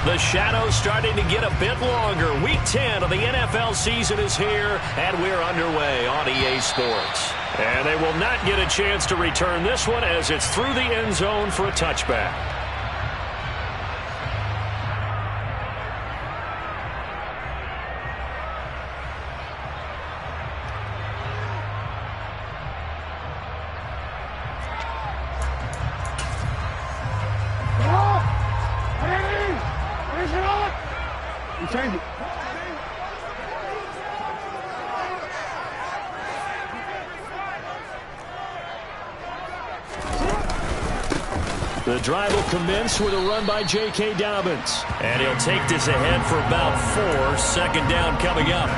The shadow's starting to get a bit longer. Week 10 of the NFL season is here, and we're underway on EA Sports. And they will not get a chance to return this one as it's through the end zone for a touchback. The drive will commence with a run by J.K. Dobbins. And he'll take this ahead for about 4. Second down coming up.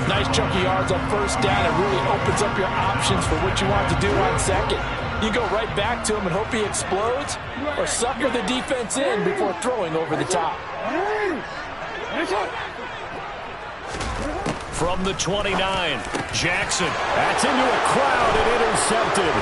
Nice chunky yards on first down. It really opens up your options for what you want to do on second. You go right back to him and hope he explodes, or sucker the defense in before throwing over the top. From the 29, Jackson. That's into a crowd and intercepted.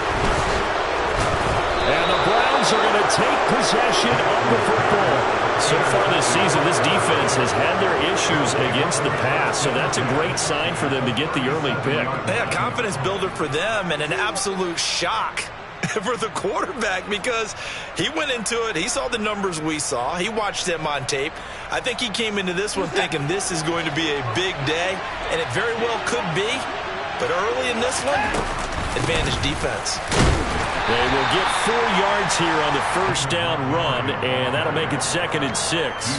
And the Browns are going to take possession of the football. So far this season, this defense has had their issues against the pass, so that's a great sign for them to get the early pick. Yeah, confidence builder for them and an absolute shock for the quarterback because he went into it. He saw the numbers we saw. He watched them on tape. I think he came into this one thinking this is going to be a big day, and it very well could be. But early in this one, advantage defense. They will get 4 yards here on the first down run, and that'll make it 2nd and 6.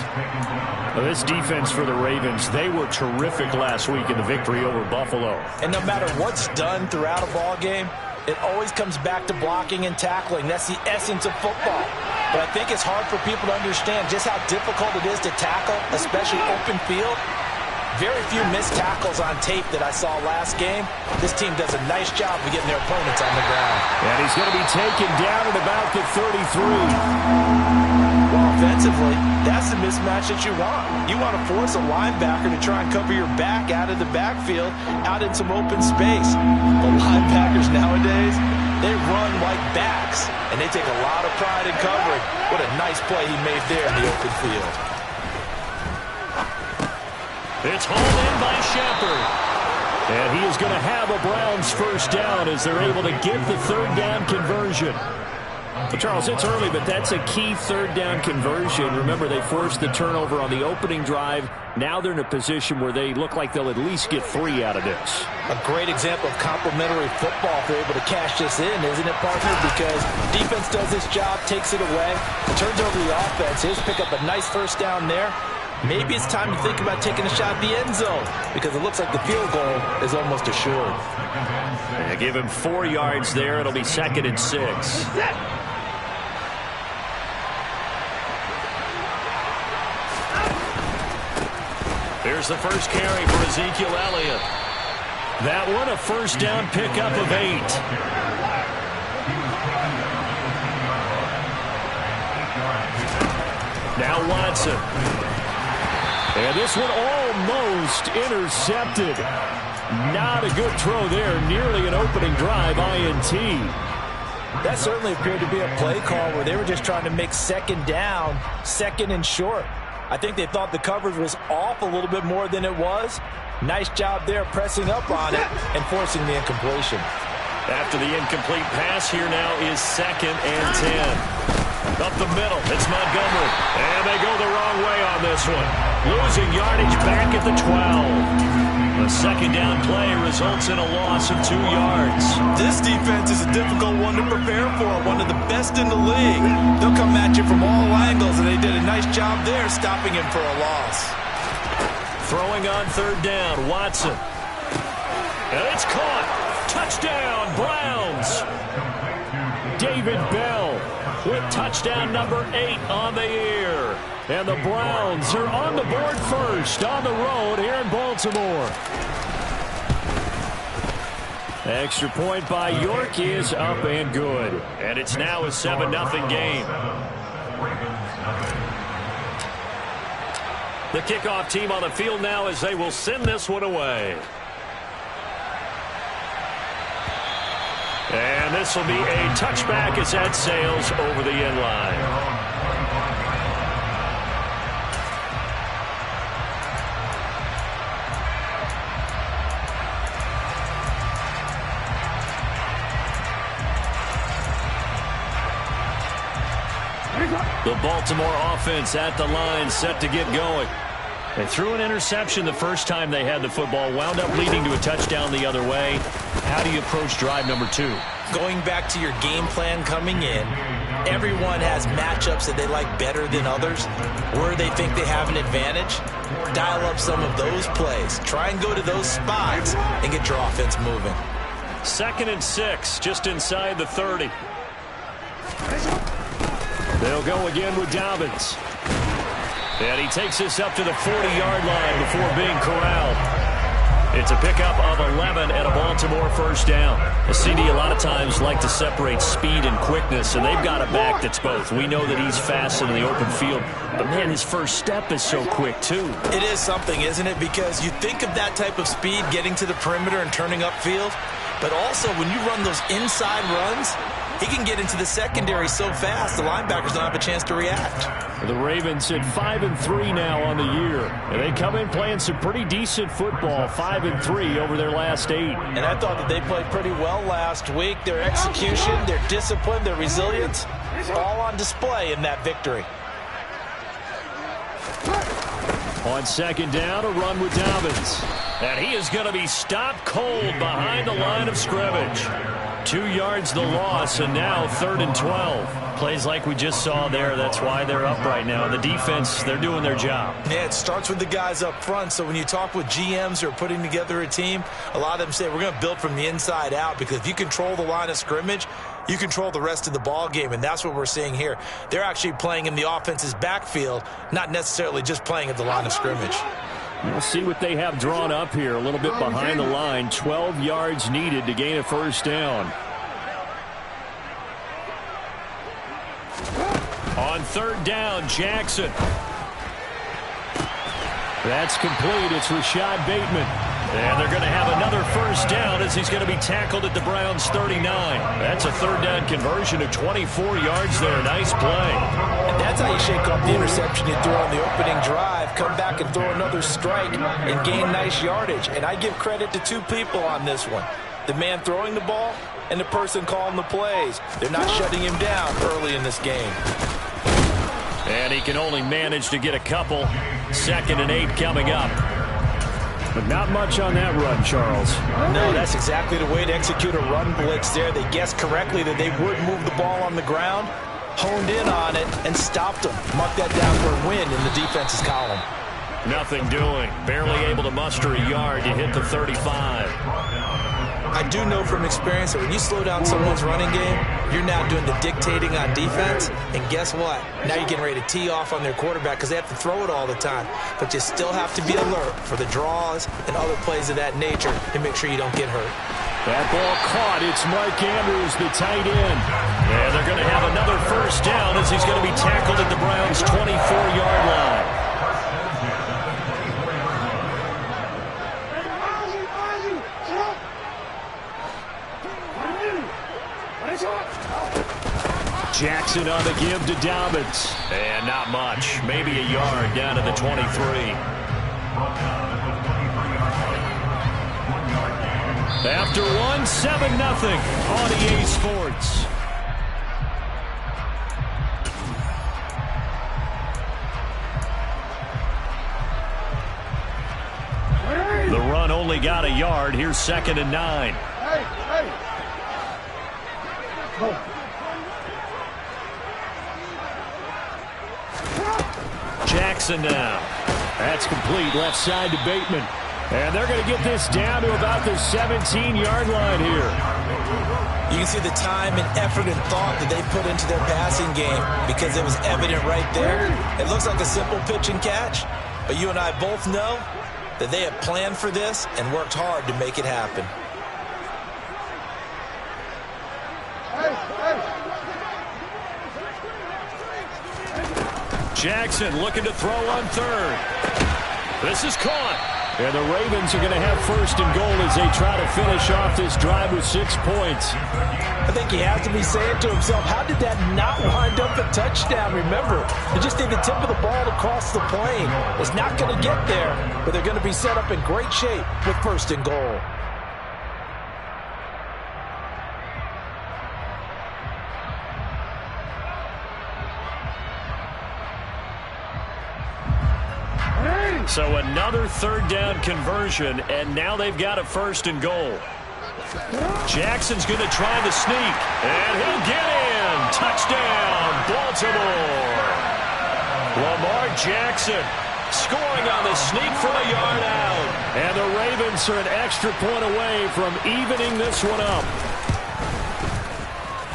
Well, this defense for the Ravens, they were terrific last week in the victory over Buffalo. And no matter what's done throughout a ball game, it always comes back to blocking and tackling. That's the essence of football. But I think it's hard for people to understand just how difficult it is to tackle, especially open field. Very few missed tackles on tape that I saw last game. This team does a nice job of getting their opponents on the ground. And he's going to be taken down at about the 33. Well, offensively, that's the mismatch that you want. You want to force a linebacker to try and cover your back out of the backfield, out in some open space. But linebackers nowadays, they run like backs, and they take a lot of pride in covering. What a nice play he made there in the open field. It's hauled in by Shepard. And he is going to have a Browns first down as they're able to get the 3rd down conversion. Well, Charles, it's early, but that's a key 3rd down conversion. Remember, they forced the turnover on the opening drive. Now they're in a position where they look like they'll at least get 3 out of this. A great example of complementary football if they're able to cash this in, isn't it, partner? Because defense does this job, takes it away, turns over the offense. Here's pick up a nice first down there. Maybe it's time to think about taking a shot at the end zone because it looks like the field goal is almost assured. They give him 4 yards there. It'll be 2nd and 6. Here's the first carry for Ezekiel Elliott. That one a first down pickup of 8. Now Watson. And this one almost intercepted. Not a good throw there. Nearly an opening drive INT. That certainly appeared to be a play call where they were just trying to make 2nd down, 2nd and short. I think they thought the coverage was off a little bit more than it was. Nice job there pressing up on it and forcing the incompletion. After the incomplete pass, here now is 2nd and 10. Up the middle, it's Montgomery. And they go the wrong way on this one. Losing yardage back at the 12. A 2nd down play results in a loss of 2 yards. This defense is a difficult one to prepare for, one of the best in the league. They'll come at you from all angles, and they did a nice job there stopping him for a loss. Throwing on 3rd down, Watson. And it's caught. Touchdown, Browns. David Bell with touchdown number 8 on the year. And the Browns are on the board first on the road here in Baltimore. Extra point by York is up and good. And it's now a 7-0 game. The kickoff team on the field now as they will send this one away. And this will be a touchback as that sails over the end line. The Baltimore offense at the line, set to get going. They threw an interception the first time they had the football, wound up leading to a touchdown the other way. How do you approach drive number 2? Going back to your game plan coming in, everyone has matchups that they like better than others, where they think they have an advantage. Dial up some of those plays. Try and go to those spots and get your offense moving. 2nd and 6, just inside the 30. They'll go again with Dobbins. And he takes this up to the 40-yard line before being corralled. It's a pickup of 11 and a Baltimore first down. A CD a lot of times like to separate speed and quickness, and they've got a back that's both. We know that he's fast in the open field, but man, his first step is so quick too. It is something, isn't it? Because you think of that type of speed getting to the perimeter and turning upfield, but also when you run those inside runs, he can get into the secondary so fast the linebackers don't have a chance to react. The Ravens at 5-3 now on the year. And they come in playing some pretty decent football, 5-3 over their last 8. And I thought that they played pretty well last week. Their execution, their discipline, their resilience, all on display in that victory. On 2nd down, a run with Dobbins. And he is going to be stopped cold behind the line of scrimmage. 2 yards the loss, and now 3rd and 12. Plays like we just saw there. That's why they're up right now. The defense, they're doing their job. Yeah, it starts with the guys up front. So when you talk with GMs who are putting together a team, a lot of them say we're going to build from the inside out, because if you control the line of scrimmage, you control the rest of the ball game, and that's what we're seeing here. They're actually playing in the offense's backfield, not necessarily just playing at the line of scrimmage. We'll see what they have drawn up here. A little bit behind the line. 12 yards needed to gain a first down. On 3rd down, Jackson. That's complete. It's Rashad Bateman. And they're going to have another first down as he's going to be tackled at the Browns' 39. That's a 3rd down conversion of 24 yards there. Nice play. And that's how you shake off the interception you threw on the opening drive. Come back and throw another strike and gain nice yardage. And I give credit to 2 people on this one. The man throwing the ball and the person calling the plays. They're not shutting him down early in this game. And he can only manage to get a couple. 2nd and 8 coming up. But not much on that run, Charles. No, that's exactly the way to execute a run blitz there. They guessed correctly that they would move the ball on the ground, honed in on it, and stopped them. Mark that down for a win in the defense's column. Nothing doing. Barely able to muster a yard to hit the 35. I do know from experience that when you slow down someone's running game, you're now doing the dictating on defense. And guess what? Now you're getting ready to tee off on their quarterback because they have to throw it all the time. But you still have to be alert for the draws and other plays of that nature to make sure you don't get hurt. That ball caught. It's Mark Andrews, the tight end. And they're going to have another first down as he's going to be tackled at the Browns' 24-yard line. Jackson on the give to Dobbins. And not much. Maybe a yard down to the 23. After one, 7-0 on EA Sports. The run only got a yard. Here's 2nd and 9. Jackson now. That's complete. Left side to Bateman. And they're going to get this down to about the 17-yard line here. You can see the time and effort and thought that they put into their passing game because it was evident right there. It looks like a simple pitch and catch, but you and I both know that they have planned for this and worked hard to make it happen. Jackson looking to throw on 3rd. This is caught. And the Ravens are going to have 1st and goal as they try to finish off this drive with 6 points. I think he has to be saying to himself, how did that not wind up a touchdown? Remember, they just need the tip of the ball to cross the plane. It's not going to get there, but they're going to be set up in great shape with 1st and goal. So another third down conversion, and now they've got a 1st and goal. Jackson's going to try the sneak, and he'll get in. Touchdown, Baltimore. Lamar Jackson scoring on the sneak from a yard out. And the Ravens are an extra point away from evening this one up.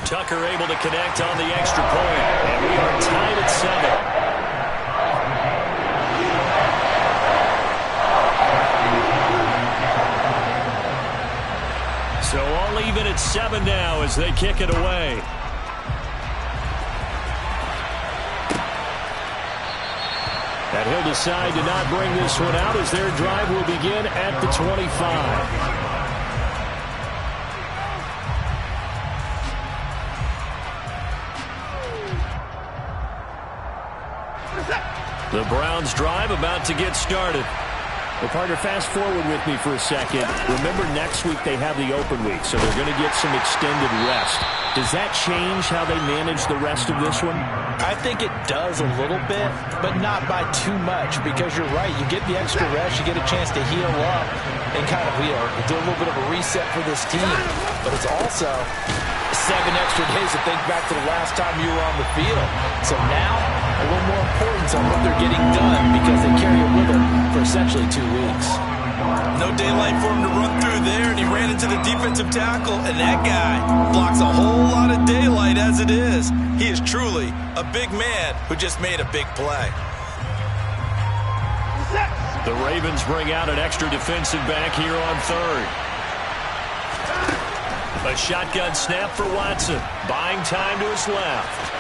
Tucker able to connect on the extra point, and we are tied at 7. So all even at 7 now as they kick it away. And he'll decide to not bring this one out as their drive will begin at the 25. The Browns drive about to get started. Well, partner, fast forward with me for a second. Remember, next week they have the open week, so they're going to get some extended rest. Does that change how they manage the rest of this one? I think it does a little bit, but not by too much, because you're right. You get the extra rest, you get a chance to heal up and kind of do a little bit of a reset for this team. But it's also 7 extra days to think back to the last time you were on the field. So now, a little more importance on what they're getting done because they carry it with them for essentially 2 weeks. No daylight for him to run through there, and he ran into the defensive tackle, and that guy blocks a whole lot of daylight as it is. He is truly a big man who just made a big play. The Ravens bring out an extra defensive back here on 3rd. A shotgun snap for Watson, buying time to his left.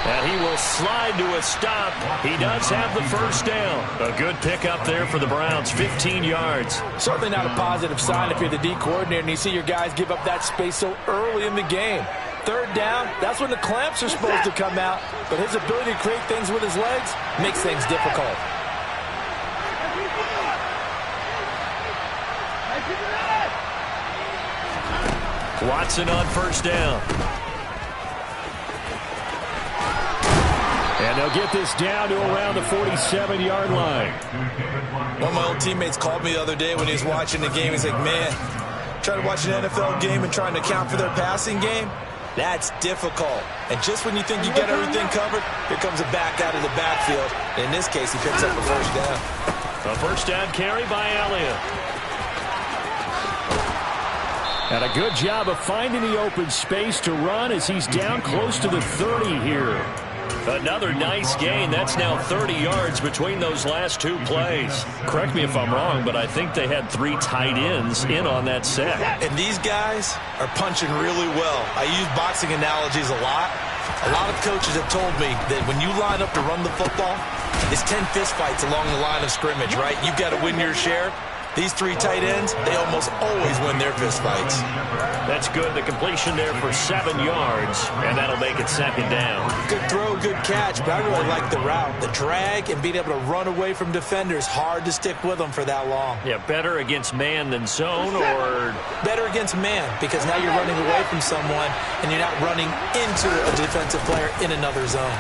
And he will slide to a stop. He does have the 1st down. A good pickup there for the Browns, 15 yards. Certainly not a positive sign if you're the D coordinator and you see your guys give up that space so early in the game. 3rd down, that's when the clamps are supposed to come out. But his ability to create things with his legs makes things difficult. Watson on 1st down. And they'll get this down to around the 47-yard line. One of my old teammates called me the other day when he was watching the game. He's like, man, trying to watch an NFL game and trying to account for their passing game, that's difficult. And just when you think you get everything covered, here comes a back out of the backfield. And in this case, he picks up a 1st down. A 1st down carry by Elliott. And a good job of finding the open space to run as he's down close to the 30 here. Another nice gain. That's now 30 yards between those last 2 plays. Correct me if I'm wrong, but I think they had 3 tight ends in on that set. And these guys are punching really well. I use boxing analogies a lot. A lot of coaches have told me that when you line up to run the football, it's 10 fist fights along the line of scrimmage, right? You've got to win your share. These 3 tight ends, they almost always win their fist fights. That's good. The completion there for 7 yards, and that'll make it 2nd down. Good throw, good catch, but I really like the route. The drag and being able to run away from defenders, hard to stick with them for that long. Yeah, better against man than zone, or? Better against man, because now you're running away from someone, and you're not running into a defensive player in another zone.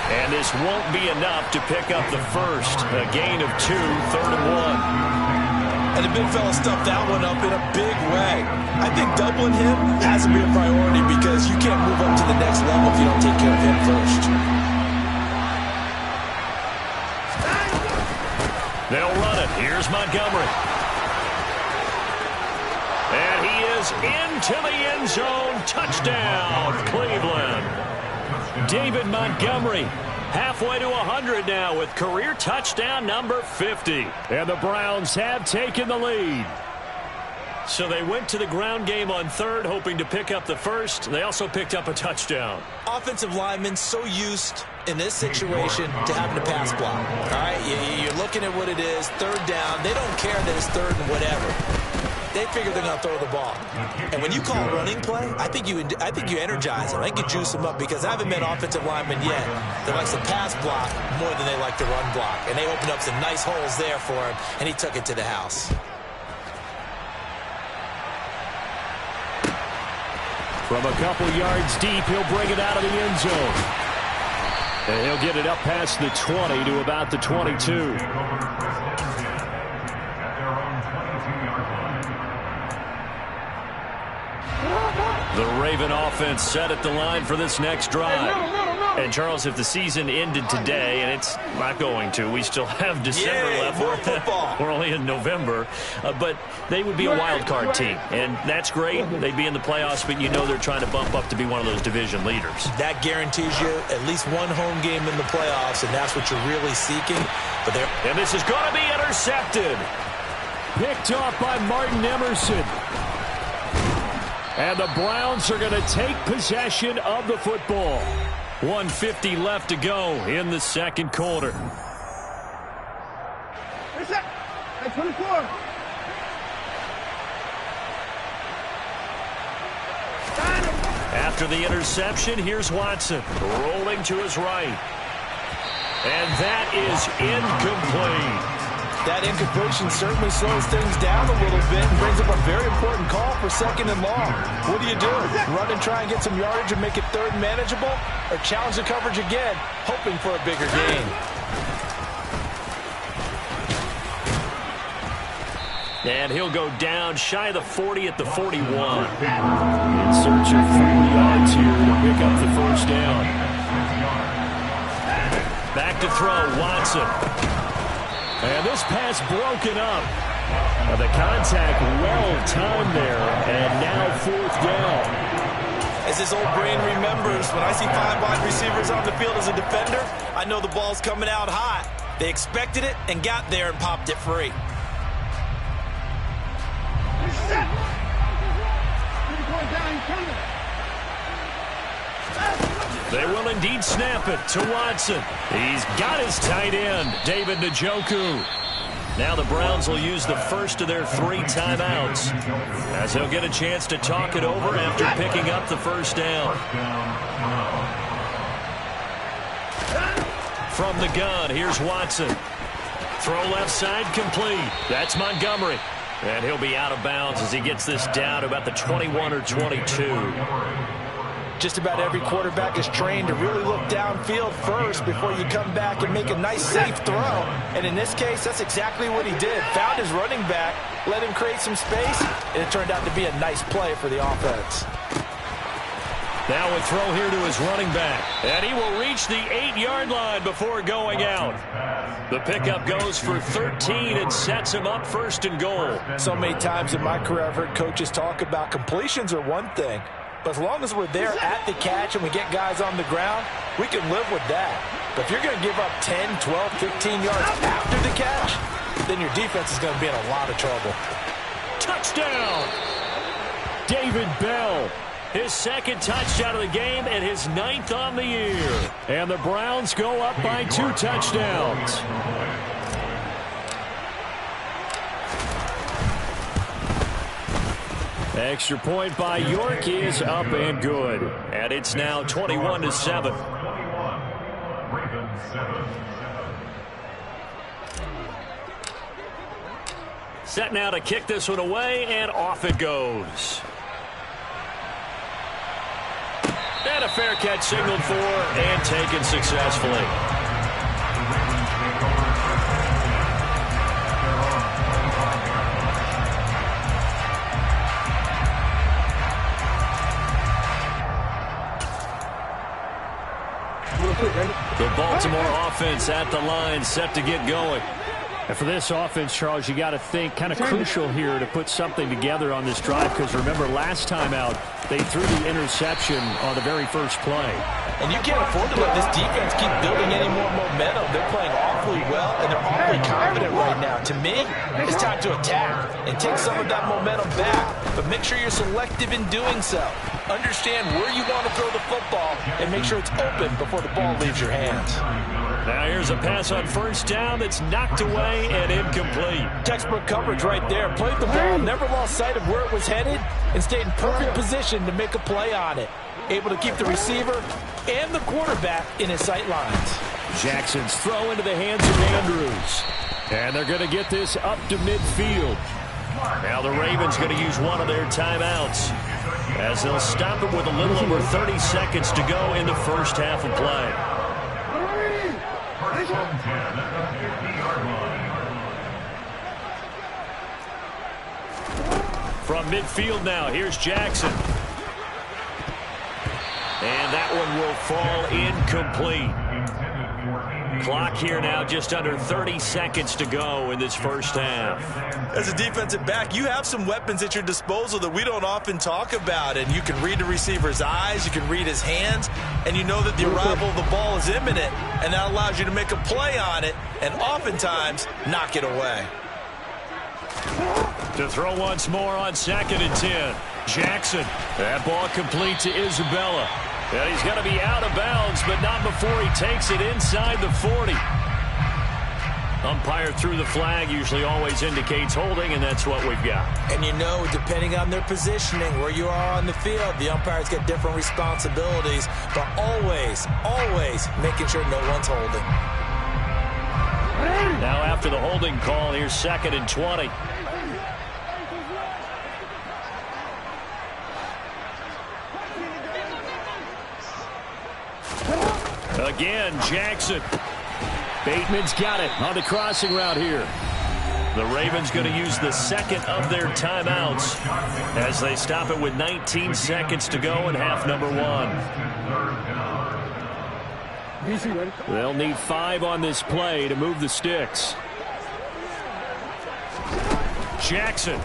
And this won't be enough to pick up the 1st. A gain of 2, 3rd and 1. And the big fella stuffed that one up in a big way. I think doubling him has to be a priority because you can't move up to the next level if you don't take care of him first. They'll run it. Here's Montgomery. And he is into the end zone. Touchdown, Cleveland. David Montgomery, halfway to 100 now with career touchdown number 50. And the Browns have taken the lead. So they went to the ground game on 3rd, hoping to pick up the 1st. They also picked up a touchdown. Offensive linemen so used in this situation to having to pass block. All right, you're looking at what it is, 3rd down. They don't care that it's 3rd and whatever. They figure they're going to throw the ball. And when you call a running play, I think you energize them. I think you juice them up because I haven't met offensive linemen yet that likes to pass block more than they like to run block. And they opened up some nice holes there for him, and he took it to the house. From a couple yards deep, he'll bring it out of the end zone. And he'll get it up past the 20 to about the 22. The Raven offense set at the line for this next drive. And, Charles, if the season ended today, and it's not going to, we still have December left. More football. We're only in November. But they would be a wild card team, and that's great. They'd be in the playoffs, but you know they're trying to bump up to be one of those division leaders. That guarantees you at least one home game in the playoffs, and that's what you're really seeking. And this is going to be intercepted. Picked off by Martin Emerson. And the Browns are going to take possession of the football. 1:50 left to go in the second quarter. After the interception, here's Watson rolling to his right. And that is incomplete. That incompletion certainly slows things down a little bit and brings up a very important call for second and long. What do you do? Run and try and get some yardage and make it third and manageable? Or challenge the coverage again, hoping for a bigger gain? And he'll go down shy of the 40 at the 41. In search of 4 yards here to pick up the first down. Back to throw, Watson. And this pass broken up. The contact well-timed there, and now fourth down. As his old brain remembers, when I see 5 wide receivers on the field as a defender, I know the ball's coming out hot. They expected it and got there and popped it free. They will indeed snap it to Watson. He's got his tight end, David Njoku. Now the Browns will use the first of their 3 timeouts, as they'll get a chance to talk it over after picking up the first down. From the gun, here's Watson. Throw left side complete. That's Montgomery. And he'll be out of bounds as he gets this down to about the 21 or 22. Just about every quarterback is trained to really look downfield first before you come back and make a nice, safe throw. And in this case, that's exactly what he did. Found his running back, let him create some space, and it turned out to be a nice play for the offense. Now a throw here to his running back. And he will reach the 8-yard line before going out. The pickup goes for 13 and sets him up first and goal. So many times in my career I've heard coaches talk about completions are one thing. But as long as we're there at the catch and we get guys on the ground, we can live with that. But if you're going to give up 10, 12, 15 yards after the catch, then your defense is going to be in a lot of trouble. Touchdown! David Bell. His second touchdown of the game and his 9th on the year. And the Browns go up by 2 touchdowns. Extra point by York is up and good. And it's now 21-7. Set now to kick this one away, and off it goes. And a fair catch signaled for and taken successfully. The Baltimore offense at the line, set to get going. And for this offense, Charles, you got to think kind of crucial here to put something together on this drive, because remember last time out they threw the interception on the very first play. And you can't afford to let this defense keep building any more momentum. They're playing awfully well, and they're awfully confident right now. To me, it's time to attack and take some of that momentum back, but make sure you're selective in doing so. Understand where you want to throw the football and make sure it's open before the ball leaves your hands. Now here's a pass on first down that's knocked away and incomplete. Textbook coverage right there. Played the ball, never lost sight of where it was headed, and stayed in perfect position to make a play on it. Able to keep the receiver and the quarterback in his sight lines. Jackson's throw into the hands of Andrews. And they're going to get this up to midfield. Now the Ravens going to use one of their timeouts, as they'll stop it with a little over 30 seconds to go in the first half of play. midfield now. Here's Jackson. And that one will fall incomplete. Clock here now, just under 30 seconds to go in this first half. As a defensive back, you have some weapons at your disposal that we don't often talk about. And you can read the receiver's eyes, you can read his hands, and you know that the arrival of the ball is imminent. And that allows you to make a play on it and oftentimes knock it away. To throw once more on 2nd and 10. Jackson. That ball complete to Isabella. And he's going to be out of bounds, but not before he takes it inside the 40. Umpire threw the flag, usually always indicates holding, and that's what we've got. And you know, depending on their positioning, where you are on the field, the umpires get different responsibilities, but always, always making sure no one's holding. Now after the holding call, here's 2nd and 20. Again, Jackson. Bateman's got it on the crossing route here. The Ravens going to use the second of their timeouts as they stop it with 19 seconds to go in half number 1. They'll need 5 on this play to move the sticks. Jackson.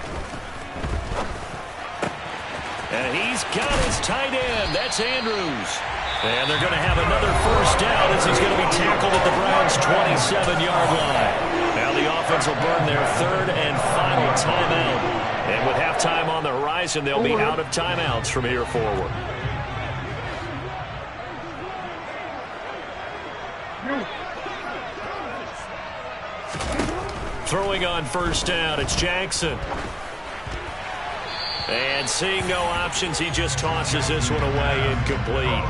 And he's got his tight end. That's Andrews. And they're going to have another first down as he's going to be tackled at the Browns' 27-yard line. Now the offense will burn their 3rd and final timeout. And with halftime on the horizon, they'll be out of timeouts from here forward. Throwing on first down, it's Jackson. And seeing no options, he just tosses this one away, incomplete.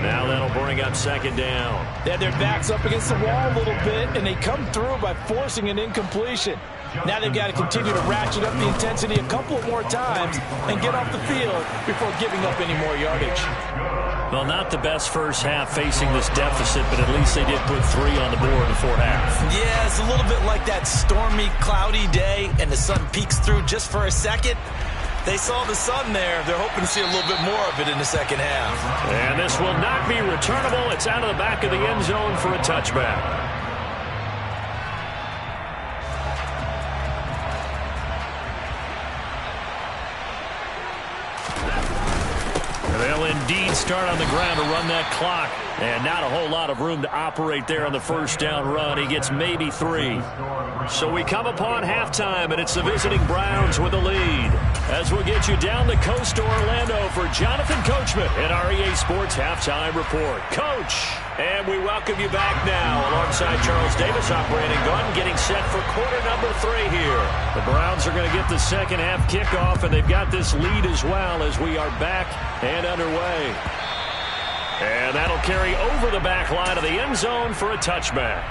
Now that'll bring up 2nd down. They had their backs up against the wall a little bit, and they come through by forcing an incompletion. Now they've got to continue to ratchet up the intensity a couple more times and get off the field before giving up any more yardage. Well, not the best first half facing this deficit, but at least they did put 3 on the board before half. Yeah, it's a little bit like that stormy, cloudy day, and the sun peeks through just for a second. They saw the sun there. They're hoping to see a little bit more of it in the second half. And this will not be returnable. It's out of the back of the end zone for a touchback. They'll indeed start on the ground to run that clock. And not a whole lot of room to operate there on the first down run. He gets maybe 3. So we come upon halftime, and it's the visiting Browns with the lead. As we'll get you down the coast to Orlando for Jonathan Coachman at our EA Sports Halftime Report. Coach, and we welcome you back now alongside Charles Davis. I'm Brandon Gunn getting set for quarter number 3 here. The Browns are going to get the second half kickoff, and they've got this lead as well as we are back and underway. And that'll carry over the back line of the end zone for a touchback.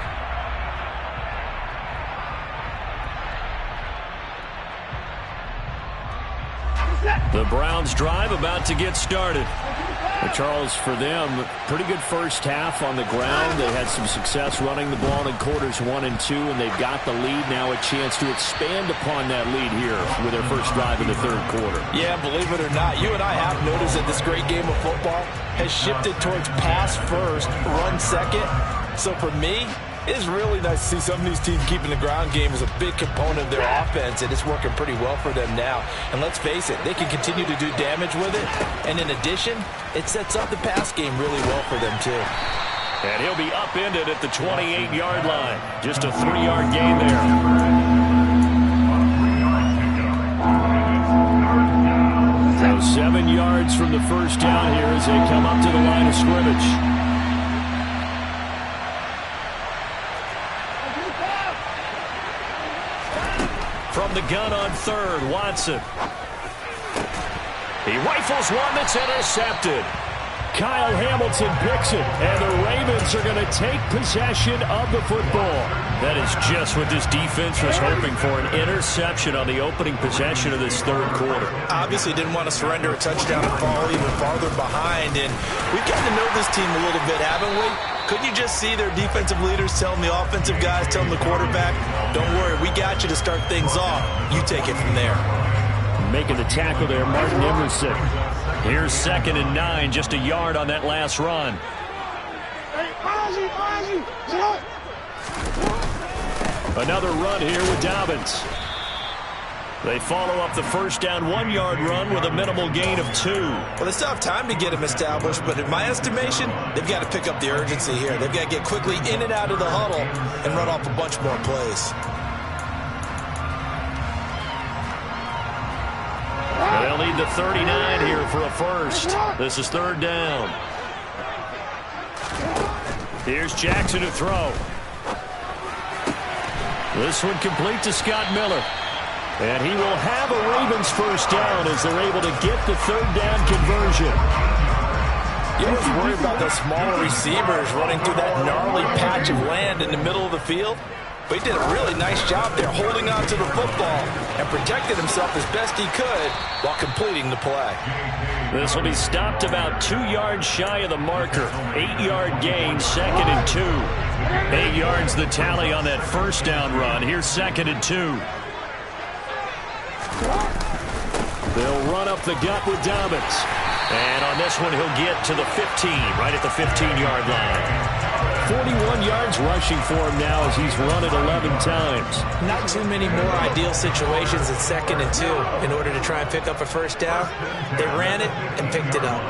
The Browns drive about to get started. But Charles, for them, pretty good first half on the ground. They had some success running the ball in quarters 1 and 2, and they've got the lead now, a chance to expand upon that lead here with their first drive in the 3rd quarter. Yeah, believe it or not, you and I have noticed that this great game of football has shifted towards pass first, run second. So for me, it's really nice to see some of these teams keeping the ground game as a big component of their offense, and it's working pretty well for them now. And let's face it, they can continue to do damage with it. And in addition, it sets up the pass game really well for them too. And he'll be upended at the 28-yard line. Just a 3-yard gain there. So 7 yards from the first down here as they come up to the line of scrimmage. From the gun on 3rd, Watson. He rifles one that's intercepted. Kyle Hamilton picks it, and the Ravens are going to take possession of the football. That is just what this defense was hoping for, an interception on the opening possession of this 3rd quarter. Obviously didn't want to surrender a touchdown and fall even farther behind, and we've gotten to know this team a little bit, haven't we? Couldn't you just see their defensive leaders telling the offensive guys, telling the quarterback, don't worry, we got you to start things off. You take it from there. making the tackle there, Martin Emerson. Here's 2nd and 9, just a yard on that last run. Another run here with Dobbins. They follow up the first down 1-yard run with a minimal gain of 2. Well, they still have time to get him established, but in my estimation, they've got to pick up the urgency here. They've got to get quickly in and out of the huddle and run off a bunch more plays. They'll need the 39 here for a first. This is 3rd down. Here's Jackson to throw. This one complete to Scott Miller. And he will have a Ravens first down as they're able to get the 3rd down conversion. You always worry about those smaller receivers running through that gnarly patch of land in the middle of the field. But he did a really nice job there holding on to the football and protected himself as best he could while completing the play. This will be stopped about 2 yards shy of the marker. 8-yard gain, 2nd and 2. 8 yards the tally on that first down run. Here's 2nd and 2. They'll run up the gut with Dobbins. And on this one, he'll get to the 15, right at the 15-yard line. 41 yards rushing for him now as he's run it 11 times. Not too many more ideal situations at 2nd and 2 in order to try and pick up a first down. They ran it and picked it up.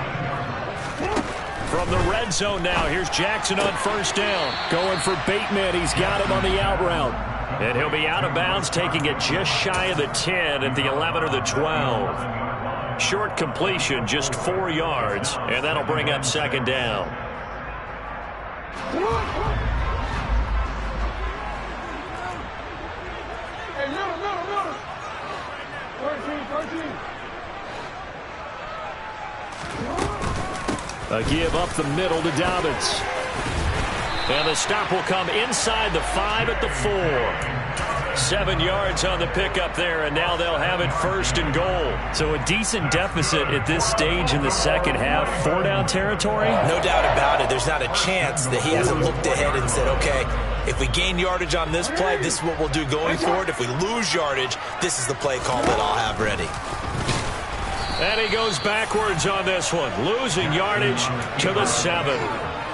From the red zone now, here's Jackson on first down. Going for Bateman. He's got him on the out route. And he'll be out of bounds, taking it just shy of the 10 at the 11 or the 12. Short completion, just 4 yards, and that'll bring up 2nd down. A give up the middle to Dobbins. And the stop will come inside the 5 at the 4. 7 yards on the pickup there, and now they'll have it 1st and goal. So a decent deficit at this stage in the second half. 4-down territory? No doubt about it. There's not a chance that he hasn't looked ahead and said, okay, if we gain yardage on this play, this is what we'll do going forward. If we lose yardage, this is the play call that I'll have ready. And he goes backwards on this one, losing yardage to the 7.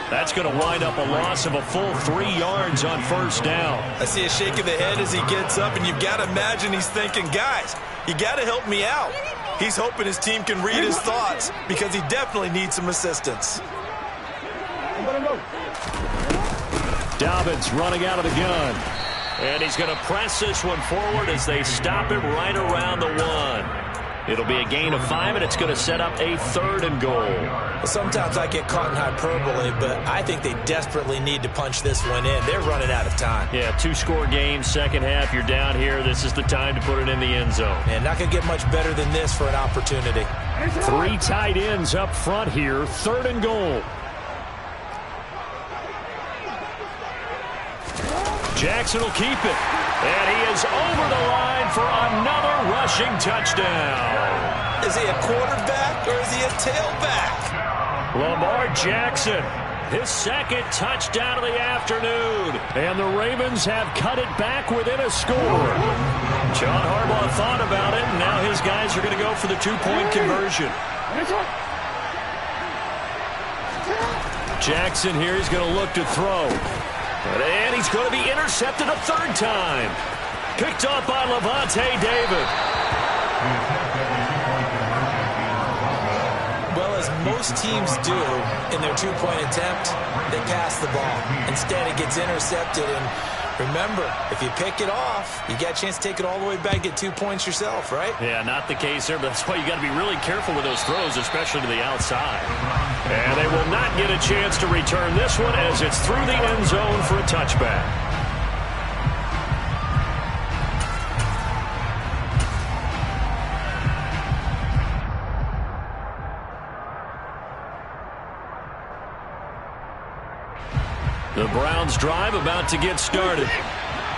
That's going to wind up a loss of a full 3 yards on first down. I see a shake of the head as he gets up, and you've got to imagine he's thinking, guys, you got to help me out. He's hoping his team can read his thoughts because he definitely needs some assistance. Dobbins running out of the gun. And he's going to press this one forward as they stop him right around the 1. It'll be a gain of 5, and it's going to set up a 3rd and goal. Well, sometimes I get caught in hyperbole, but I think they desperately need to punch this one in. They're running out of time. Yeah, 2-score game, second half. You're down here. This is the time to put it in the end zone. And not going to get much better than this for an opportunity. 3 tight ends up front here. 3rd and goal. Jackson will keep it. And he is over the line for another rushing touchdown. Is he a quarterback or is he a tailback? Lamar Jackson, his 2nd touchdown of the afternoon. And the Ravens have cut it back within a score. John Harbaugh thought about it, and now his guys are going to go for the 2-point conversion. Jackson here, he's going to look to throw. And he's going to be intercepted a 3rd time. Picked off by Levante David. Well, as most teams do in their 2-point attempt, they pass the ball. Instead, it gets intercepted. And remember, if you pick it off, you got a chance to take it all the way back, get 2 points yourself, right? Yeah, not the case there, but that's why you got to be really careful with those throws, especially to the outside. And they will not get a chance to return this one as it's through the end zone for a touchback. The Browns drive about to get started.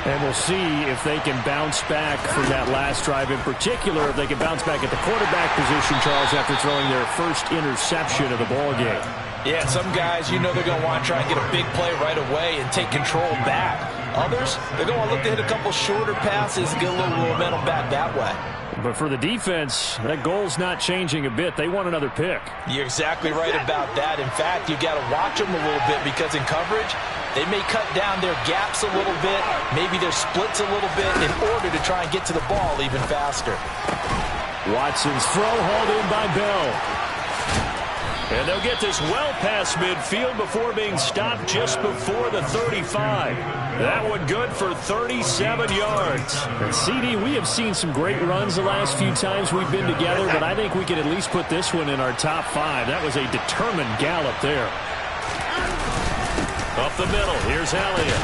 And we'll see if they can bounce back from that last drive in particular, if they can bounce back at the quarterback position, Charles, after throwing their first interception of the ballgame. Yeah, some guys, you know they're going to want to try and get a big play right away and take control back. Others, they're going to look to hit a couple shorter passes and get a little momentum back that way. But for the defense, that goal's not changing a bit. They want another pick. You're exactly right about that. In fact, you got to watch them a little bit because in coverage, they may cut down their gaps a little bit, maybe their splits a little bit in order to try and get to the ball even faster. Watson's throw hauled in by Bell. And they'll get this well past midfield before being stopped just before the 35. That one good for 37 yards. And CD, we have seen some great runs the last few times we've been together, but I think we could at least put this one in our top 5. That was a determined gallop there. Up the middle, here's Elliott.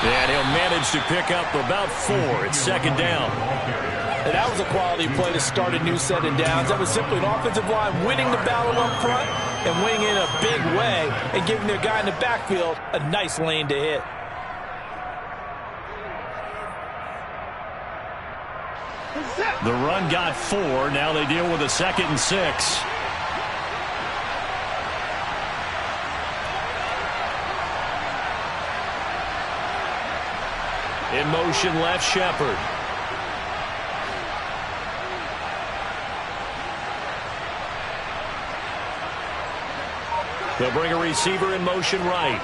And he'll manage to pick up about 4. It's second down. And that was a quality play to start a new set of downs. That was simply an offensive line winning the battle up front and winning in a big way and giving their guy in the backfield a nice lane to hit. The run got 4. Now they deal with a 2nd and 6. In motion left, Shepard. They'll bring a receiver in motion right.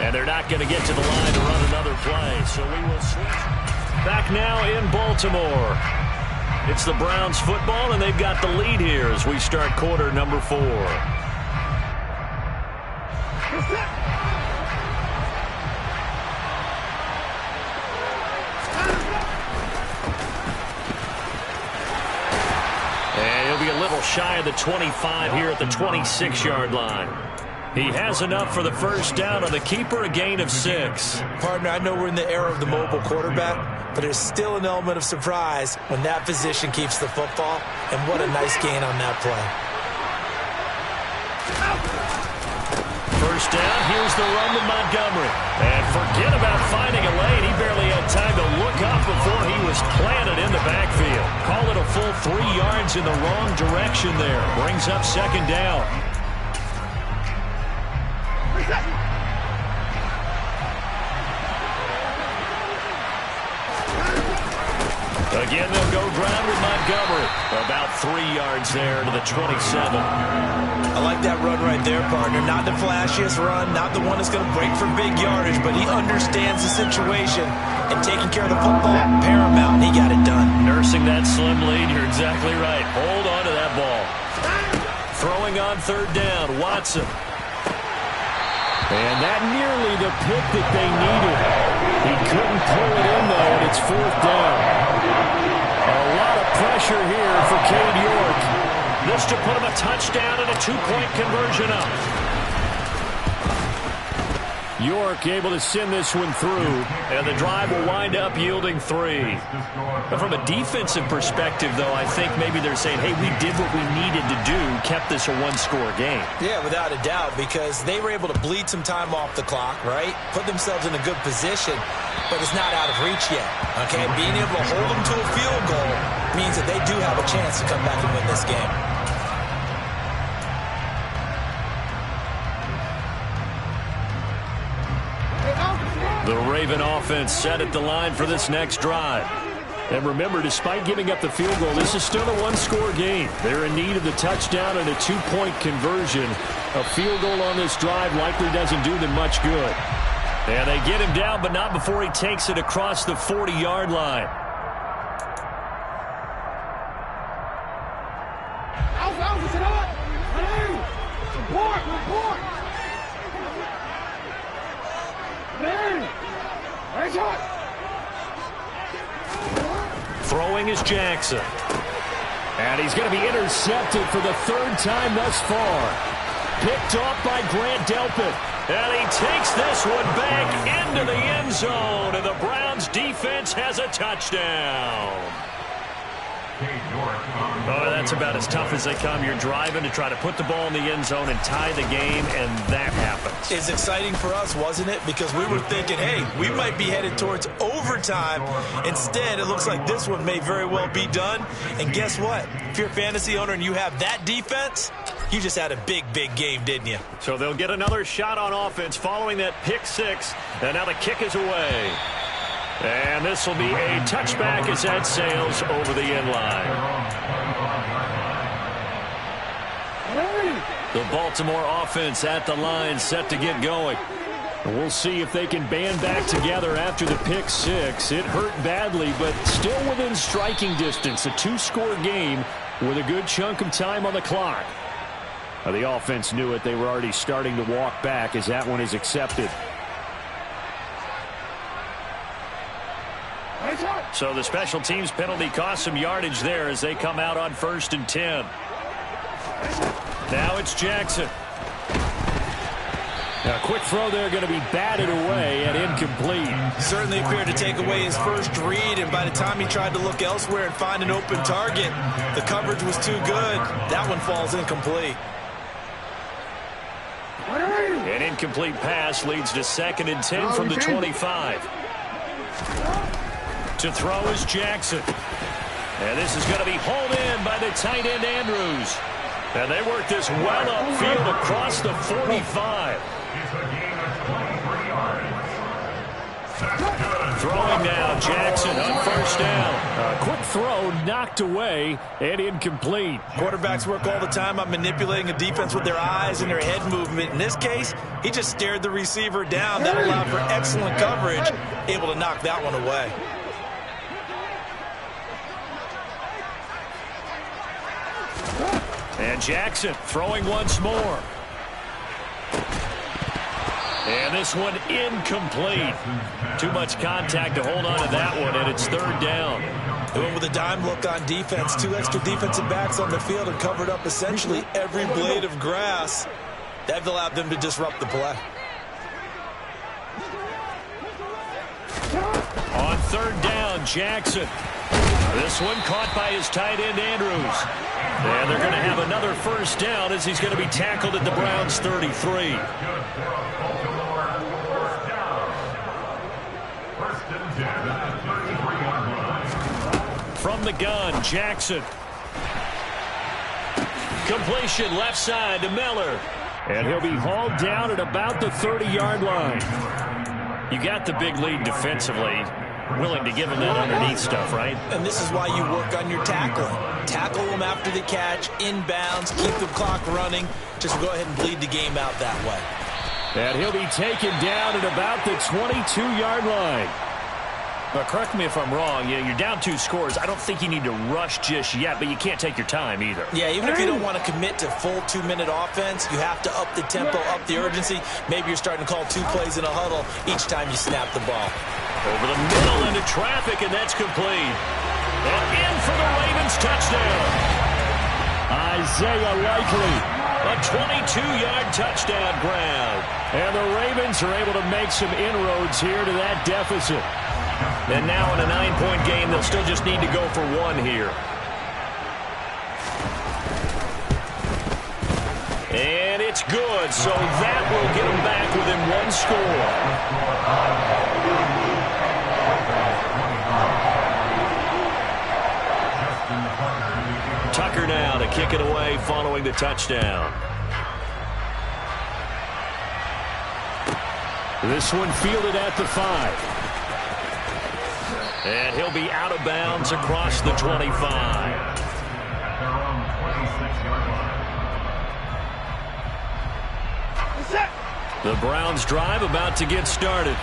And they're not going to get to the line to run another play, so we will switch. Back now in Baltimore. It's the Browns football, and they've got the lead here as we start quarter number 4. And he'll be a little shy of the 25 here at the 26-yard line. He has enough for the first down on the keeper, a gain of 6. Partner, I know we're in the era of the mobile quarterback, but there's still an element of surprise when that position keeps the football, and what a nice gain on that play. First down, here's the run to Montgomery. And forget about finding a lane. He barely had time to look up before he was planted in the backfield. Call it a full 3 yards in the wrong direction there. Brings up second down. Again, they'll go ground with Montgomery. About 3 yards there to the 27. I like that run right there, partner. Not the flashiest run, not the one that's going to break for big yardage, but he understands the situation, and taking care of the football, paramount, and he got it done. Nursing that slim lead, you're exactly right. Hold on to that ball. Throwing on third down, Watson. And that nearly the pick that they needed. He couldn't pull it in, though, and it's fourth down. A lot of pressure here for Cade York. This to put him a touchdown and a 2-point conversion up. York able to send this one through, and the drive will wind up yielding 3. But from a defensive perspective, though, I think maybe they're saying, hey, we did what we needed to do, kept this a 1-score game. Yeah, without a doubt, because they were able to bleed some time off the clock, right? Put themselves in a good position, but it's not out of reach yet, okay? Being able to hold them to a field goal means that they do have a chance to come back and win this game. The Raven offense set at the line for this next drive. And remember, despite giving up the field goal, this is still a 1-score game. They're in need of the touchdown and a 2-point conversion. A field goal on this drive likely doesn't do them much good. And they get him down, but not before he takes it across the 40-yard line. Throwing is Jackson. And he's going to be intercepted for the 3rd time thus far. Picked off by Grant Delpit. And he takes this one back into the end zone. And the Browns defense has a touchdown. Oh, that's about as tough as they come. You're driving to try to put the ball in the end zone and tie the game, and that happens. It's exciting for us, wasn't it? Because we were thinking, hey, we might be headed towards overtime. Instead, it looks like this one may very well be done. And guess what? If you're a fantasy owner and you have that defense, you just had a big, big game, didn't you? So they'll get another shot on offense following that pick 6, and now the kick is away. And this will be a touchback as that sails over the end line. The Baltimore offense at the line, set to get going. We'll see if they can band back together after the pick six. It hurt badly, but still within striking distance. A two-score game with a good chunk of time on the clock. The offense knew it. They were already starting to walk back as that one is accepted. So the special teams penalty cost some yardage there as they come out on 1st and 10. Now it's Jackson. A quick throw there, going to be batted away and incomplete. Certainly appeared to take away his first read, and by the time he tried to look elsewhere and find an open target, the coverage was too good. That one falls incomplete. An incomplete pass leads to 2nd and 10 from the 25. To throw is Jackson. And this is going to be hauled in by the tight end Andrews. And they work this well upfield across the 45. Throwing now, Jackson on 1st down. A quick throw knocked away and incomplete. Quarterbacks work all the time on manipulating a defense with their eyes and their head movement. In this case, he just stared the receiver down. That allowed for excellent coverage, able to knock that one away. And Jackson throwing once more. And this one incomplete. Too much contact to hold on to that one, and it's 3rd down. They went with a dime look on defense. 2 extra defensive backs on the field and covered up essentially every blade of grass. That allowed them to disrupt the play. On 3rd down, Jackson. This one caught by his tight end, Andrews. And they're going to have another 1st down as he's going to be tackled at the Browns' 33. From the gun, Jackson. Completion left side to Miller. And he'll be hauled down at about the 30-yard line. You got the big lead defensively. Willing to give him that underneath stuff, right? And this is why you work on your tackling. Tackle them after the catch, inbounds, keep the clock running. Just go ahead and bleed the game out that way. And he'll be taken down at about the 22-yard line. But correct me if I'm wrong, you're down 2 scores. I don't think you need to rush just yet, but you can't take your time either. Yeah, even if you don't want to commit to full 2-minute offense, you have to up the tempo, up the urgency. Maybe you're starting to call 2 plays in a huddle each time you snap the ball. Over the middle into traffic, and that's complete. And in for the Ravens touchdown. Isaiah Likely, a 22-yard touchdown grab. And the Ravens are able to make some inroads here to that deficit. And now in a 9-point game, they'll still just need to go for 1 here. And it's good, so that will get them back within 1 score. Tucker now to kick it away following the touchdown. This one fielded at the 5. And he'll be out of bounds across the 25. The Browns drive about to get started.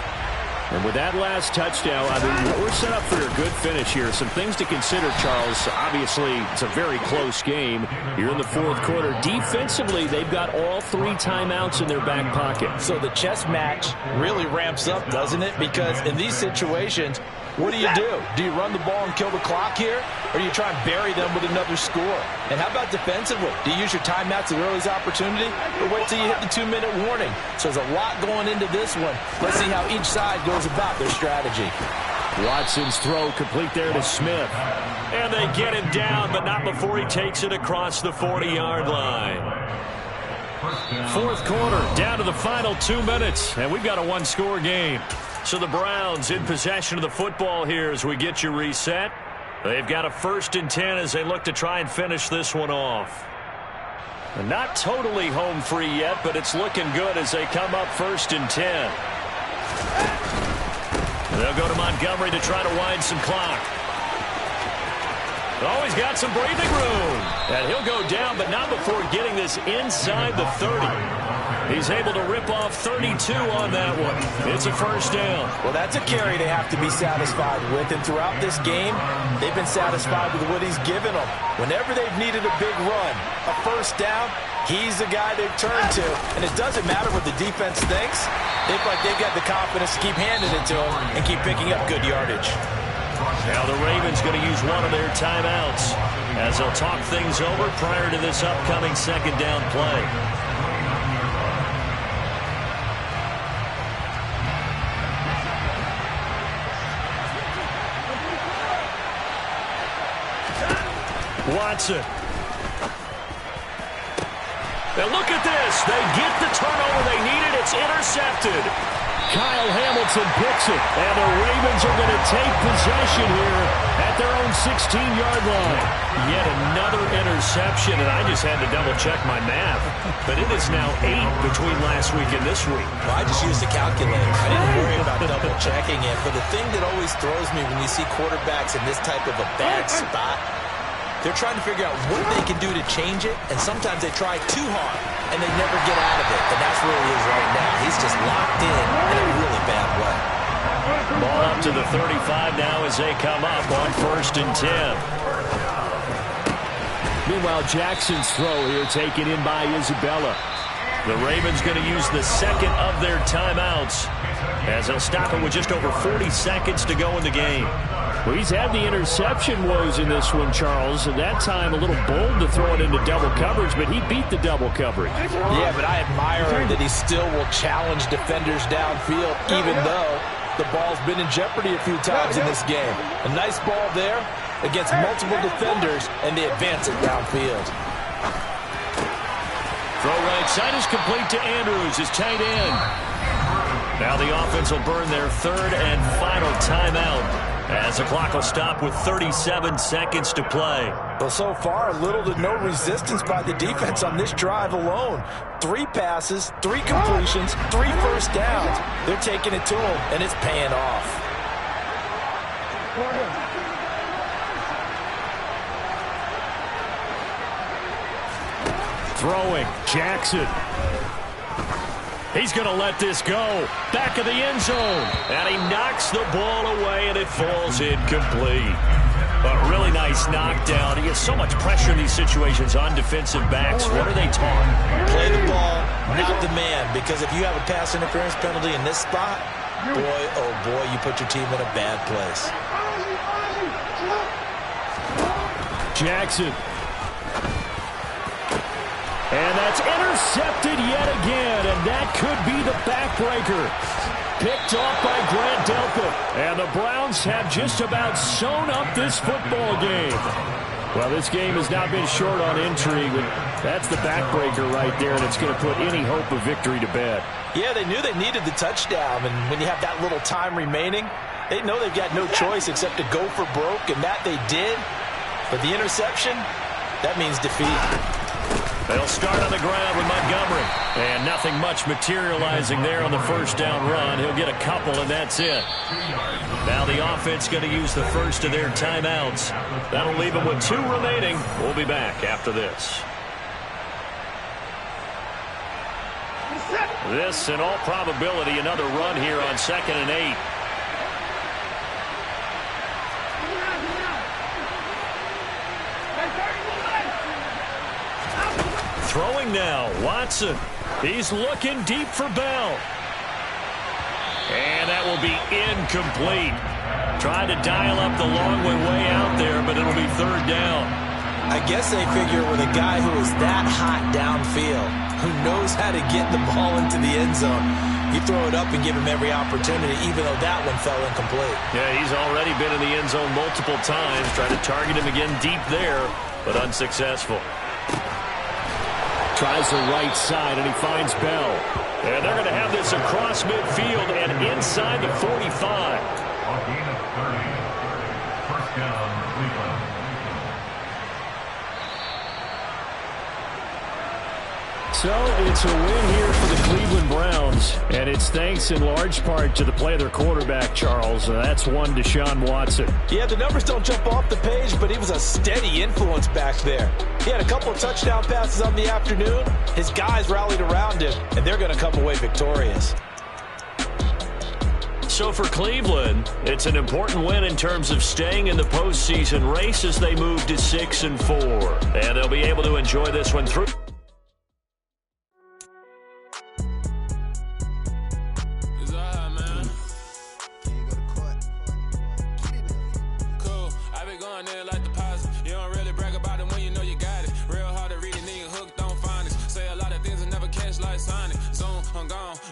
And with that last touchdown, I mean, we're set up for a good finish here. Some things to consider, Charles. Obviously, it's a very close game. You're in the 4th quarter. Defensively, they've got all 3 timeouts in their back pocket. So the chess match really ramps up, doesn't it? Because in these situations, what do? Do you run the ball and kill the clock here? Or do you try and bury them with another score? And how about defensively? Do you use your timeouts at earliest opportunity? Or wait till you hit the 2-minute warning? So there's a lot going into this one. Let's see how each side goes about their strategy. Watson's throw complete there to Smith. And they get him down, but not before he takes it across the 40-yard line. 4th quarter, down to the final 2 minutes. And we've got a 1-score game. So the Browns in possession of the football here as we get you reset. They've got a 1st and 10 as they look to try and finish this one off. Not totally home free yet, but it's looking good as they come up 1st and 10. They'll go to Montgomery to try to wind some clock. Oh, he's got some breathing room. And he'll go down, but not before getting this inside the 30. He's able to rip off 32 on that one. It's a first down. Well, that's a carry they have to be satisfied with. And throughout this game, they've been satisfied with what he's given them. Whenever they've needed a big run, a first down, he's the guy they've turned to. And it doesn't matter what the defense thinks. They feel like they've got the confidence to keep handing it to him and keep picking up good yardage. Now the Ravens going to use one of their timeouts as they'll talk things over prior to this upcoming second down play. Watson. Now look at this. They get the turnover they needed. It's intercepted. Kyle Hamilton picks it, and the Ravens are going to take possession here at their own 16-yard line. Yet another interception, and I just had to double-check my math. But it is now 8 between last week and this week. Well, I just used the calculator. I didn't worry about double-checking it. But the thing that always throws me when you see quarterbacks in this type of a bad spot, they're trying to figure out what they can do to change it, and sometimes they try too hard, and they never get out of it. And that's where he is right now. He's just locked in a really bad way. Ball up to the 35 now as they come up on 1st and 10. Meanwhile, Jackson's throw here taken in by Isabella. The Ravens going to use the second of their timeouts as they'll stop it with just over 40 seconds to go in the game. Well, he's had the interception woes in this one, Charles, and that time a little bold to throw it into double coverage, but he beat the double coverage. Yeah, but I admire that he still will challenge defenders downfield, even though the ball's been in jeopardy a few times in this game. A nice ball there against multiple defenders, and they advance it downfield. Throw right side is complete to Andrews, his tight end. Now the offense will burn their third and final timeout, as the clock will stop with 37 seconds to play. Well, so far, little to no resistance by the defense on this drive alone. 3 passes, 3 completions, 3 first downs. They're taking it to him, and it's paying off. Throwing, Jackson. He's going to let this go. Back of the end zone. And he knocks the ball away, and it falls incomplete. A really nice knockdown. He gets so much pressure in these situations on defensive backs. What are they taught? Play the ball, not the man. Because if you have a pass interference penalty in this spot, boy, oh boy, you put your team in a bad place. Jackson. And that's intercepted yet again, and that could be the backbreaker. Picked off by Grant Delpit, and the Browns have just about sewn up this football game. Well, this game has not been short on intrigue, but that's the backbreaker right there, and it's going to put any hope of victory to bed. Yeah, they knew they needed the touchdown, and when you have that little time remaining, they know they've got no choice except to go for broke, and that they did. But the interception, that means defeat. They'll start on the ground with Montgomery. And nothing much materializing there on the first down run. He'll get a couple, and that's it. Now the offense going to use the first of their timeouts. That'll leave them with 2 remaining. We'll be back after this. This, in all probability, another run here on 2nd and 8. Throwing now, Watson. He's looking deep for Bell. And that will be incomplete. Trying to dial up the long way out there, but it'll be 3rd down. I guess they figure with a guy who is that hot downfield, who knows how to get the ball into the end zone, you throw it up and give him every opportunity, even though that one fell incomplete. Yeah, he's already been in the end zone multiple times, trying to target him again deep there, but unsuccessful. Tries the right side, and he finds Bell. And they're going to have this across midfield and inside the 45. On gain of 30, first down, Cleveland. So it's a win here for the Cleveland Browns, and it's thanks in large part to the play of their quarterback, Charles. That's one Deshaun Watson. Yeah, the numbers don't jump off the page, but he was a steady influence back there. He had a couple of touchdown passes on the afternoon. His guys rallied around him, and they're going to come away victorious. So for Cleveland, it's an important win in terms of staying in the postseason race as they move to 6-4. And they'll be able to enjoy this one through.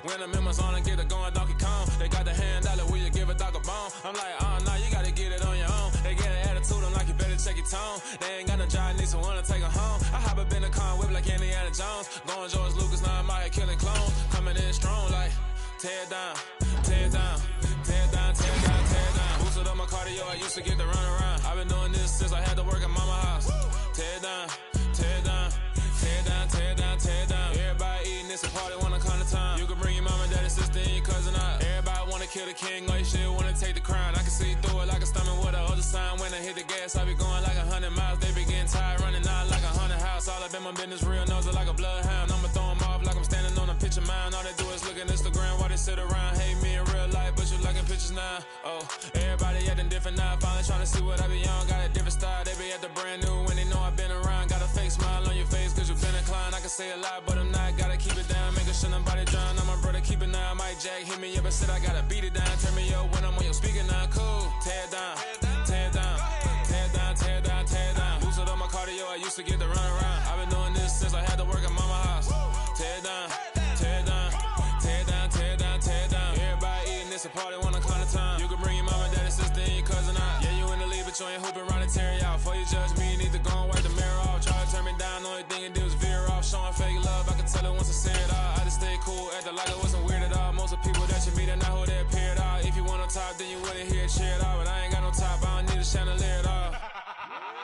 When I'm in my zone and get it going, Donkey Kong. They got the hand dollar, will you give a dog a bone? I'm like, oh, no, you gotta get it on your own. They get an attitude, I'm like, you better check your tone. They ain't got no job, need someone to take her home. I hop up in the car, whip like Indiana Jones. Going George Lucas, now I'm out here killing clones. Coming in strong like, tear down, tear down, tear down, tear down, tear down. Boosted up my cardio, I used to get to run around. I've been doing this since I had to work at mama house. Tear down, tear down, tear down, tear down, tear down. Everybody eating this a party one kind of time. You can bring your mama, daddy, sister, and your cousin out. Everybody wanna kill the king, or you shit wanna take the crown. I can see through it like a stomach with a other sign. When I hit the gas, I be going like 100 miles. They be getting tired, running out like 100 house. All up in my business, real nose like a bloodhound. I'ma throw them off like I'm standing on a picture mound. All they do is look at Instagram while they sit around. Hate me in real life, but you liking pictures now. Oh, everybody acting different now. Finally trying to see what I be on. Got a different style, they be at the brand new when they know I've been around. Got a fake smile on your face cause you been inclined. I can say a lot, but I'm not. Gotta keep it down, making sure nobody drown. I'm my brother, keep it now. Mike Jack hit me up and said I gotta beat it down. Turn me up when I'm on your speaker now. Cool, tear down, tear down, tear down, tear down, tear down. Boosted up my cardio, I used to get to run around. I've been doing this since I had to work at mama house. Tear down, tear down, tear down, tear down, tear down. Everybody eating this a party one kind of time. You can bring your mama, daddy, sister, and your cousin out. Yeah, you in the lead, but you ain't hooping around and tear you out. Before you judge me, you need to go and wipe the mirror off. Try to turn me down, only thing you do is veer off. Showing fake love, I can tell it once I say it all. I just stay cool, acting like it wasn't weird at all. Most of the people that you meet are not who they appear at all. If you want on top, then you wouldn't hear it cheer at all. But I ain't got no top, I don't need a chandelier at all.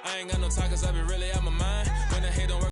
I ain't got no top cause I be really